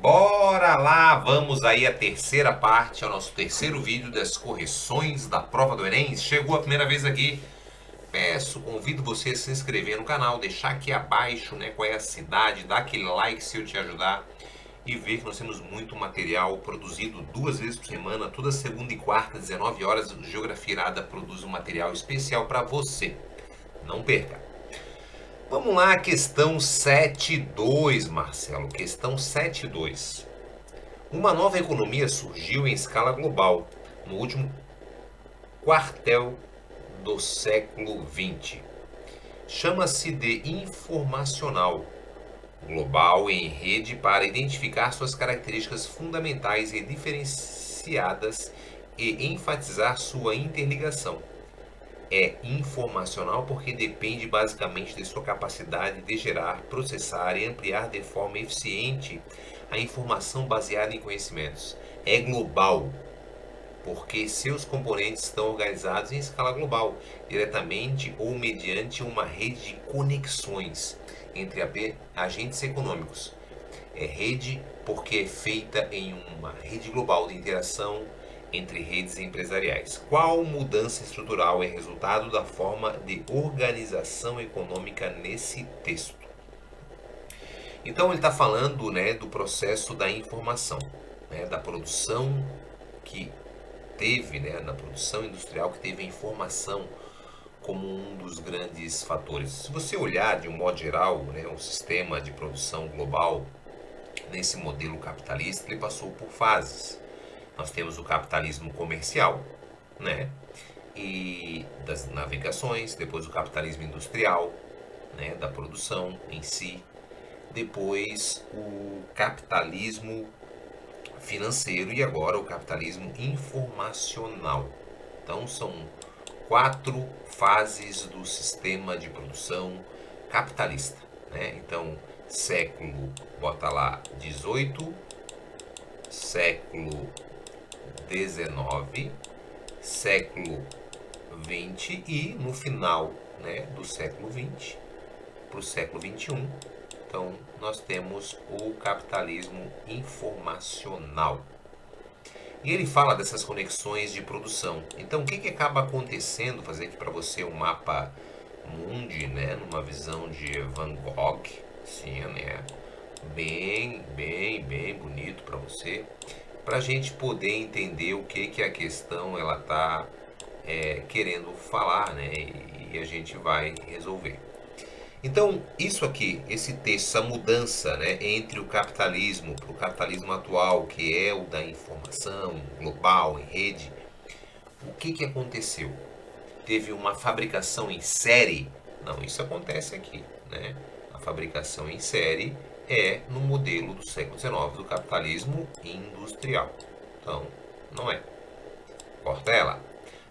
Bora lá, vamos aí à terceira parte, ao nosso terceiro vídeo das correções da prova do Enem. Chegou a primeira vez aqui, convido você a se inscrever no canal, deixar aqui abaixo, né, qual é a cidade, dar aquele like se eu te ajudar e ver que nós temos muito material produzido 2 vezes por semana, toda segunda e quarta, 19 horas, o Geografia Irada produz um material especial para você. Não perca! Vamos lá, questão 7.2, Marcelo. Questão 7.2. Uma nova economia surgiu em escala global no último quartel do século XX. Chama-se de informacional global em rede para identificar suas características fundamentais e diferenciadas e enfatizar sua interligação. É informacional porque depende basicamente de sua capacidade de gerar, processar e ampliar de forma eficiente a informação baseada em conhecimentos. É global porque seus componentes estão organizados em escala global, diretamente ou mediante uma rede de conexões entre agentes econômicos. É rede porque é feita em uma rede global de interação entre redes empresariais. Qual mudança estrutural é resultado da forma de organização econômica nesse texto? Então ele está falando, né, do processo da informação, né, da produção que teve, né, na produção industrial que teve a informação como um dos grandes fatores. Se você olhar de um modo geral, né, o sistema de produção global nesse modelo capitalista, ele passou por fases. Nós temos o capitalismo comercial, né, e das navegações, depois o capitalismo industrial, né, da produção em si, depois o capitalismo financeiro e agora o capitalismo informacional. Então são 4 fases do sistema de produção capitalista, né? Então século, bota lá 18, século 19, século 20 e no final, né, do século 20 para o século 21. Então nós temos o capitalismo informacional. E ele fala dessas conexões de produção. Então o que acaba acontecendo, fazer aqui para você um mapa mundi, né, numa visão de Van Gogh, sim, né, bem bonito para você, para a gente poder entender o que a questão ela está querendo falar, né, e a gente vai resolver. Então, isso aqui, esse texto, essa mudança, né, entre o capitalismo para o capitalismo atual, que é o da informação global, em rede, o que aconteceu? Teve uma fabricação em série? Não, isso acontece aqui, né? A fabricação em série é no modelo do século XIX do capitalismo industrial. Então, não é. Corta ela.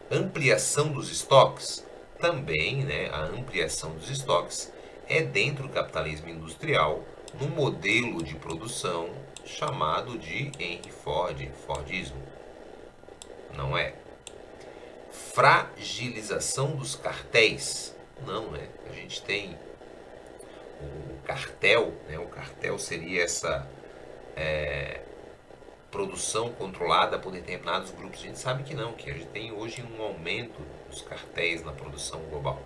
Ampliação dos estoques? Também, né, a ampliação dos estoques é dentro do capitalismo industrial, num modelo de produção chamado de Henry Ford, Fordismo. Não é. Fragilização dos cartéis? Não, é. A gente tem o cartel, né? O cartel seria essa produção controlada por determinados grupos. A gente sabe que não, que a gente tem hoje um aumento dos cartéis na produção global.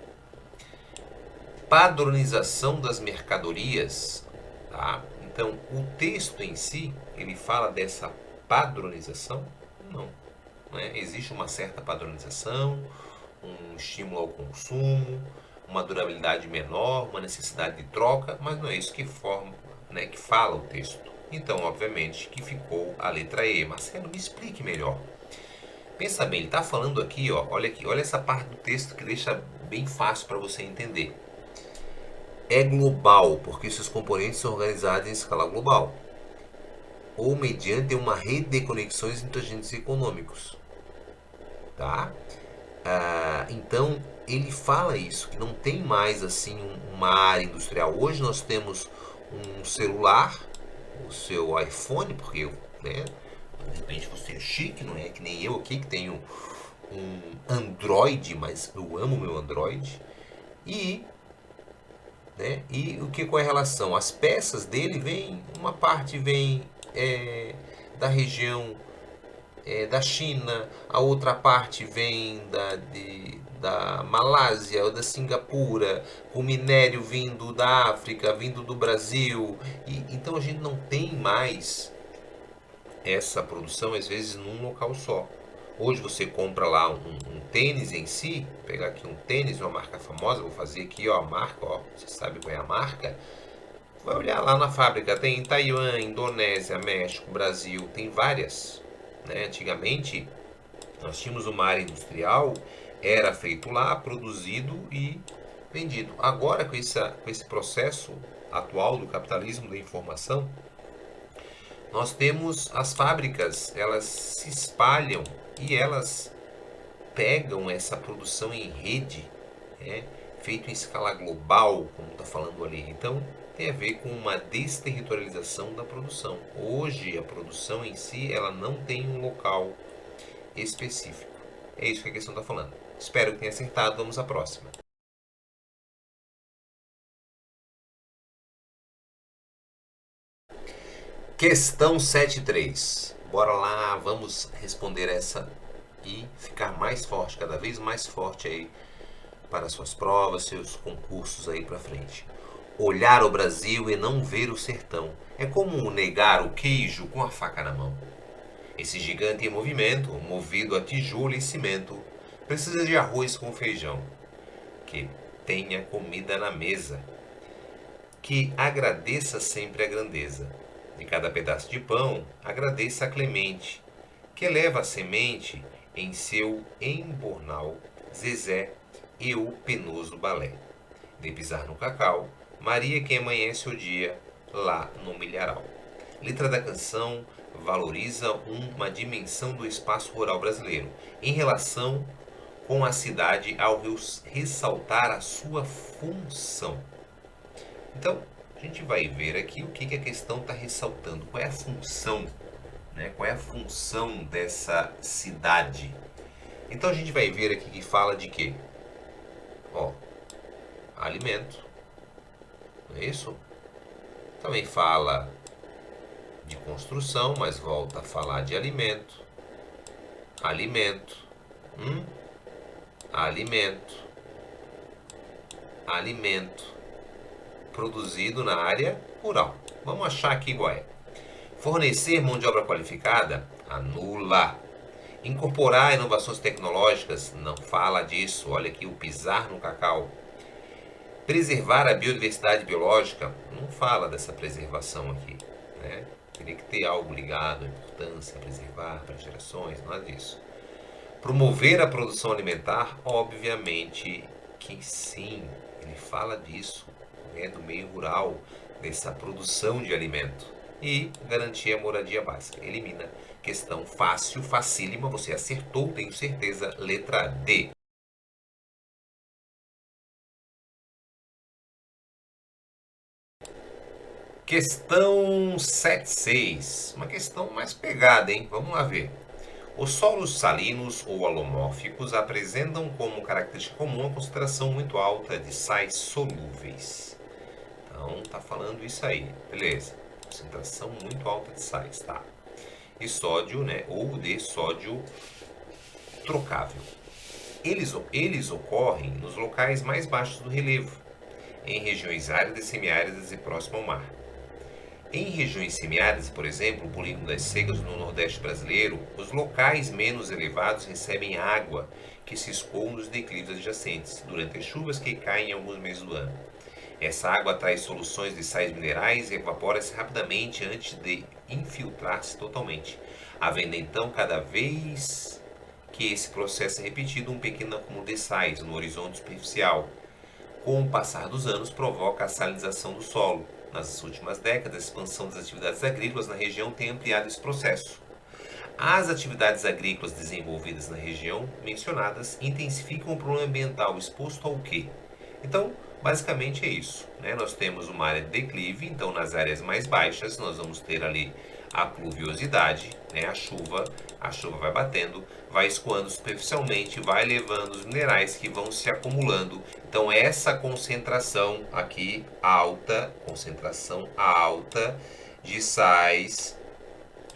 Padronização das mercadorias, tá? Então, o texto em si, ele fala dessa padronização? Não, né? Existe uma certa padronização, um estímulo ao consumo, uma durabilidade menor, uma necessidade de troca, mas não é isso que forma, né, que fala o texto. Então, obviamente, que ficou a letra E. Marcelo, me explique melhor. Pensa bem, ele está falando aqui, ó, olha aqui, olha essa parte do texto que deixa bem fácil para você entender. É global, porque seus componentes são organizados em escala global, ou mediante uma rede de conexões entre agentes econômicos. Tá? Então, ele fala isso, que não tem mais assim uma área industrial. Hoje nós temos um celular, o seu iPhone, porque, né, de repente você é chique, não é que nem eu aqui, que tenho um Android, mas eu amo meu Android. E, né, e qual é a relação? As peças dele vêm, uma parte vem da região da China, a outra parte vem da Malásia ou da Singapura, o minério vindo da África, vindo do Brasil. Então a gente não tem mais essa produção, às vezes, num local só. Hoje você compra lá um tênis em si, vou pegar aqui um tênis, uma marca famosa, vou fazer aqui ó, a marca, ó, você sabe qual é a marca. Vai olhar lá na fábrica, tem em Taiwan, Indonésia, México, Brasil, tem várias. Né? Antigamente, nós tínhamos uma área industrial, era feito lá, produzido e vendido. Agora, com esse processo atual do capitalismo da informação, nós temos as fábricas, elas se espalham e elas pegam essa produção em rede, né, feito em escala global, como está falando ali. Então, tem a ver com uma desterritorialização da produção. Hoje, a produção em si, ela não tem um local específico. É isso que a questão está falando. Espero que tenha acertado. Vamos à próxima. Questão 7.3. Bora lá, vamos responder essa e ficar mais forte, cada vez mais forte aí para suas provas, seus concursos aí para frente. Olhar o Brasil e não ver o sertão é como negar o queijo com a faca na mão. Esse gigante em movimento, movido a tijolo e cimento, precisa de arroz com feijão, que tenha comida na mesa, que agradeça sempre a grandeza. De cada pedaço de pão, agradeça a Clemente, que leva a semente em seu embornal, Zezé e o penoso balé. De pisar no cacau, Maria que amanhece o dia lá no milharal. Letra da canção valoriza uma dimensão do espaço rural brasileiro em relação com a cidade ao ressaltar a sua função. Então, a gente vai ver aqui o que a questão está ressaltando. Qual é a função, né? Qual é a função dessa cidade? Então a gente vai ver aqui que fala de quê? Ó, alimento, não é isso? Também fala de construção, mas volta a falar de alimento, alimento, alimento, alimento, produzido na área rural. Vamos achar aqui qual é. Fornecer mão de obra qualificada? Anula. Incorporar inovações tecnológicas? Não fala disso. Olha aqui o pisar no cacau. Preservar a biodiversidade biológica? Não fala dessa preservação aqui, né? Teria que ter algo ligado à importância, preservar para gerações, nada disso. Promover a produção alimentar? Obviamente que sim, ele fala disso, né, do meio rural, dessa produção de alimento. E garantir a moradia básica. Elimina. Questão fácil, facílima, você acertou, tenho certeza, letra D. Questão 7.6. Uma questão mais pegada, hein? Vamos lá ver. Os solos salinos ou alomórficos apresentam como característica comum a concentração muito alta de sais solúveis. Então, tá falando isso aí, beleza. Concentração muito alta de sais, tá? E sódio, né? Ou de sódio trocável. Eles ocorrem nos locais mais baixos do relevo, em regiões áridas, semiáridas e próximo ao mar. Em regiões semiáridas, por exemplo, o Polígono das Secas no Nordeste brasileiro, os locais menos elevados recebem água que se escoa nos declives adjacentes, durante as chuvas que caem em alguns meses do ano. Essa água traz soluções de sais minerais e evapora-se rapidamente antes de infiltrar-se totalmente, havendo então, cada vez que esse processo é repetido, um pequeno acúmulo de sais no horizonte superficial. Com o passar dos anos, provoca a salinização do solo. Nas últimas décadas, a expansão das atividades agrícolas na região tem ampliado esse processo. As atividades agrícolas desenvolvidas na região mencionadas intensificam o problema ambiental exposto ao quê? Então, basicamente é isso, né? Nós temos uma área de declive, então nas áreas mais baixas nós vamos ter ali a pluviosidade, né? A chuva vai batendo, vai escoando superficialmente, vai levando os minerais que vão se acumulando. Então essa concentração aqui alta, concentração alta de sais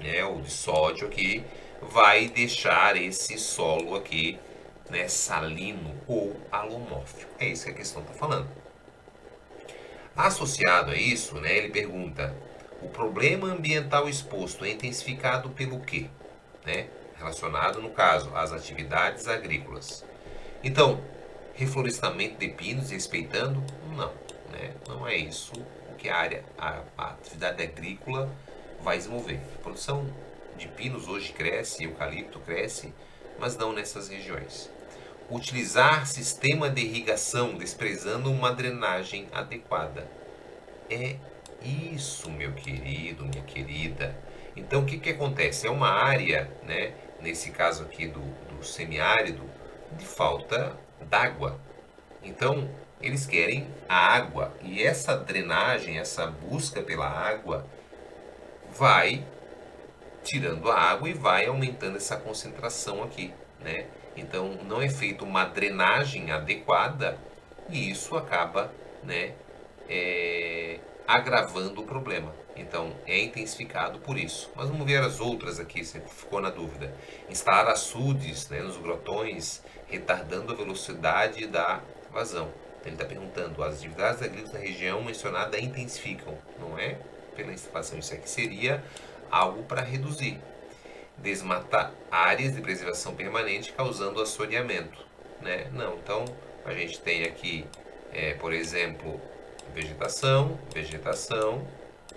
né, ou de sódio aqui, vai deixar esse solo aqui, né, salino ou alomórfico. É isso que a questão está falando. Associado a isso, né, ele pergunta: o problema ambiental exposto é intensificado pelo quê? Né? Relacionado, no caso, às atividades agrícolas. Então, reflorestamento de pinos respeitando? Não, né? Não é isso o que a atividade agrícola vai desenvolver. A produção de pinos hoje cresce, eucalipto cresce, mas não nessas regiões. Utilizar sistema de irrigação desprezando uma drenagem adequada. É isso, meu querido, minha querida. Então, o que acontece? É uma área, né, nesse caso aqui do semiárido, de falta d'água. Então, eles querem a água. E essa drenagem, essa busca pela água, vai tirando a água e vai aumentando essa concentração aqui, né? Então, não é feita uma drenagem adequada e isso acaba, né, agravando o problema. Então, é intensificado por isso. Mas vamos ver as outras aqui, se ficou na dúvida. Instalar açudes, né, nos grotões, retardando a velocidade da vazão. Então, ele está perguntando, as atividades agrícolas na região mencionada intensificam, não é? Pela instalação, isso aqui seria algo para reduzir. Desmatar áreas de preservação permanente causando assoreamento, né? Não, então a gente tem aqui, por exemplo, vegetação,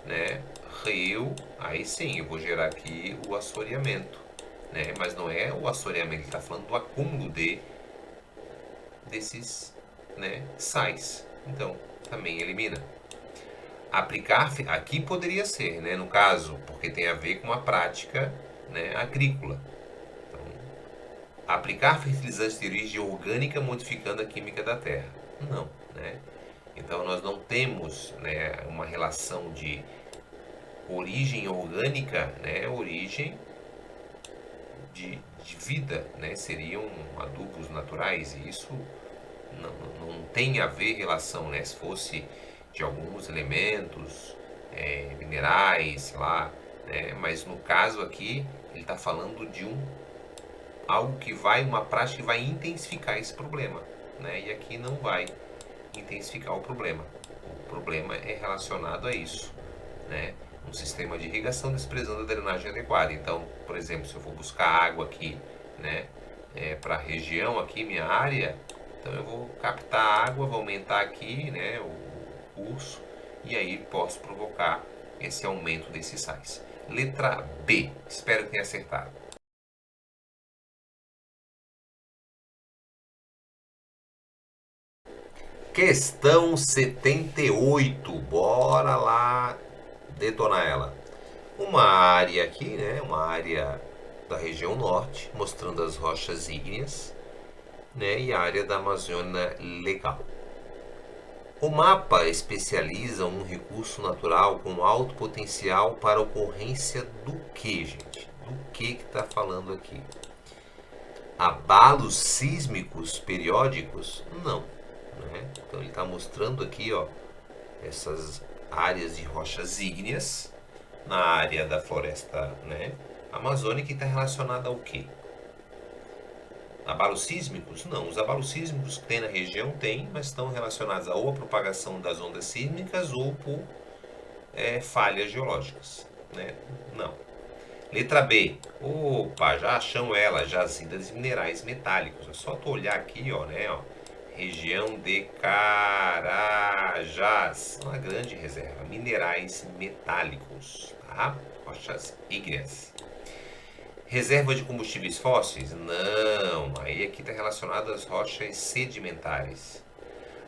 né? Rio, aí sim eu vou gerar aqui o assoreamento, né? Mas não é o assoreamento, ele está falando do acúmulo desses, né, sais. Então também elimina. Aplicar aqui poderia ser, né, no caso, porque tem a ver com a prática, né, agrícola. Então, aplicar fertilizantes de origem orgânica modificando a química da terra. Não, né? Então nós não temos, né, uma relação de origem orgânica, né, origem de vida, né? Seriam adubos naturais e isso não tem a ver relação, né? Se fosse de alguns elementos, minerais, sei lá, né? Mas no caso aqui ele está falando de algo que vai, uma prática que vai intensificar esse problema, né? E aqui não vai intensificar o problema. O problema é relacionado a isso, né? Um sistema de irrigação desprezando a drenagem adequada. Então, por exemplo, se eu for buscar água aqui, né, para a região aqui, minha área, então eu vou captar água, vou aumentar aqui, né, o curso e aí posso provocar esse aumento desses sais. Letra B. Espero que tenha acertado. Questão 78. Bora lá detonar ela. Uma área aqui, né? Uma área da região norte, mostrando as rochas ígneas, né? E a área da Amazônia Legal. O mapa especializa um recurso natural com alto potencial para ocorrência do que, gente? Do que está falando aqui? Abalos sísmicos periódicos? Não. Né? Então ele está mostrando aqui, ó, essas áreas de rochas ígneas na área da floresta, né, amazônica, que está relacionada ao quê? Abalos sísmicos? Não, os abalos sísmicos que tem na região tem, mas estão relacionados ou à propagação das ondas sísmicas ou por falhas geológicas, né? Não. Letra B. Opa, já achamos ela, jazidas de minerais metálicos. É só tu olhar aqui, ó, né, ó. Região de Carajás, uma grande reserva, minerais metálicos, tá? Rochas ígneas. Reserva de combustíveis fósseis? Não, aí aqui está relacionado às rochas sedimentares.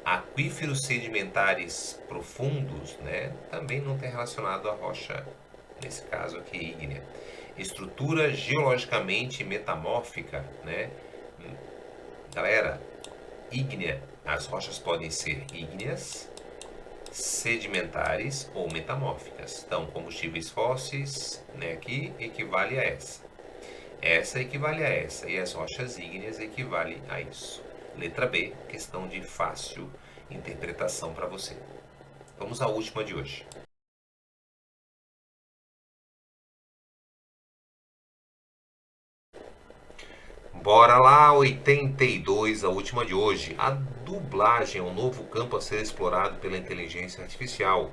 Aquíferos sedimentares profundos, né? Também não tem relacionado à rocha, nesse caso aqui, ígnea. Estrutura geologicamente metamórfica, né? Galera, ígnea, as rochas podem ser ígneas, sedimentares ou metamórficas. Então, combustíveis fósseis, né, aqui equivale a essa. Essa equivale a essa e as rochas ígneas equivale a isso. Letra B, questão de fácil interpretação para você. Vamos à última de hoje. Bora lá, 82, a última de hoje. A dublagem é um novo campo a ser explorado pela inteligência artificial.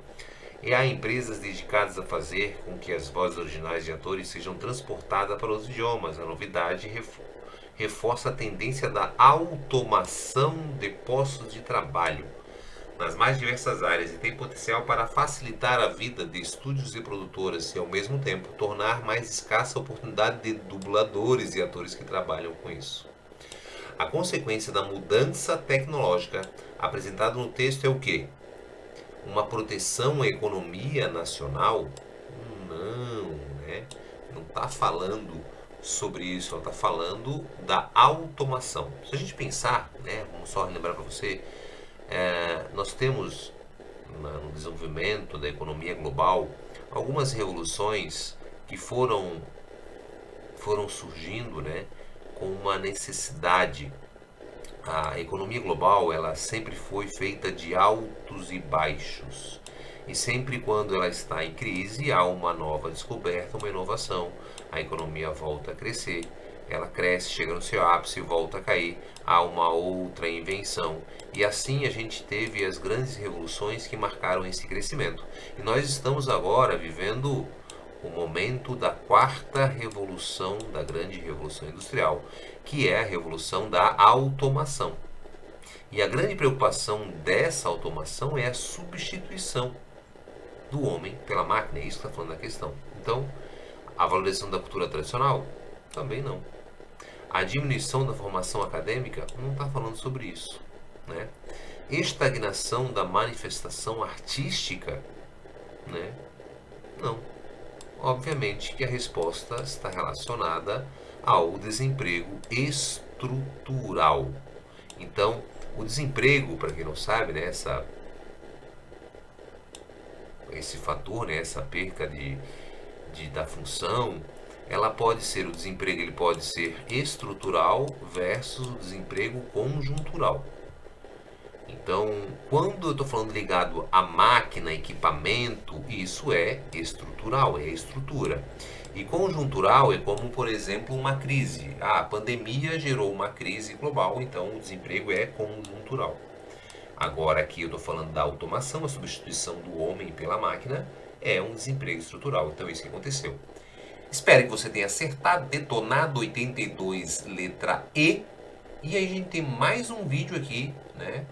E há empresas dedicadas a fazer com que as vozes originais de atores sejam transportadas para os idiomas. A novidade reforça a tendência da automação de postos de trabalho nas mais diversas áreas e tem potencial para facilitar a vida de estúdios e produtoras e, ao mesmo tempo, tornar mais escassa a oportunidade de dubladores e atores que trabalham com isso. A consequência da mudança tecnológica apresentada no texto é o quê? Uma proteção à economia nacional? Não, né? Não está falando sobre isso, ela está falando da automação. Se a gente pensar, né, vamos só lembrar para você, nós temos no desenvolvimento da economia global algumas revoluções que foram surgindo, né, com uma necessidade. A economia global, ela sempre foi feita de altos e baixos. E sempre quando ela está em crise, há uma nova descoberta, uma inovação. A economia volta a crescer, ela cresce, chega no seu ápice e volta a cair. Há uma outra invenção. E assim a gente teve as grandes revoluções que marcaram esse crescimento. E nós estamos agora vivendo o momento da quarta revolução, da grande revolução industrial, que é a revolução da automação. E a grande preocupação dessa automação é a substituição do homem pela máquina, é isso que está falando da questão. Então, a valorização da cultura tradicional? Também não. A diminuição da formação acadêmica? Não está falando sobre isso, né? Estagnação da manifestação artística? Né? Não. Obviamente que a resposta está relacionada ao desemprego estrutural. Então, o desemprego, para quem não sabe, né, esse fator, né, essa perca da função, ela pode ser, o desemprego ele pode ser estrutural versus o desemprego conjuntural. Então, quando eu estou falando ligado à máquina, equipamento, isso é estrutural, é a estrutura. E conjuntural é como, por exemplo, uma crise. A pandemia gerou uma crise global, então o desemprego é conjuntural. Agora, aqui eu estou falando da automação, a substituição do homem pela máquina, é um desemprego estrutural. Então, é isso que aconteceu. Espero que você tenha acertado, detonado 82, letra E. E aí a gente tem mais um vídeo aqui, né?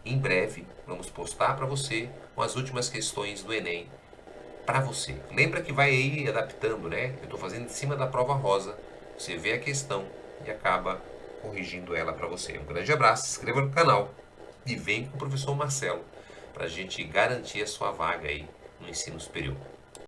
Em breve, vamos postar para você com as últimas questões do Enem para você. Lembra que vai aí adaptando, né? Eu estou fazendo em cima da prova rosa. Você vê a questão e acaba corrigindo ela para você. Um grande abraço, se inscreva no canal e vem com o professor Marcelo para a gente garantir a sua vaga aí no ensino superior.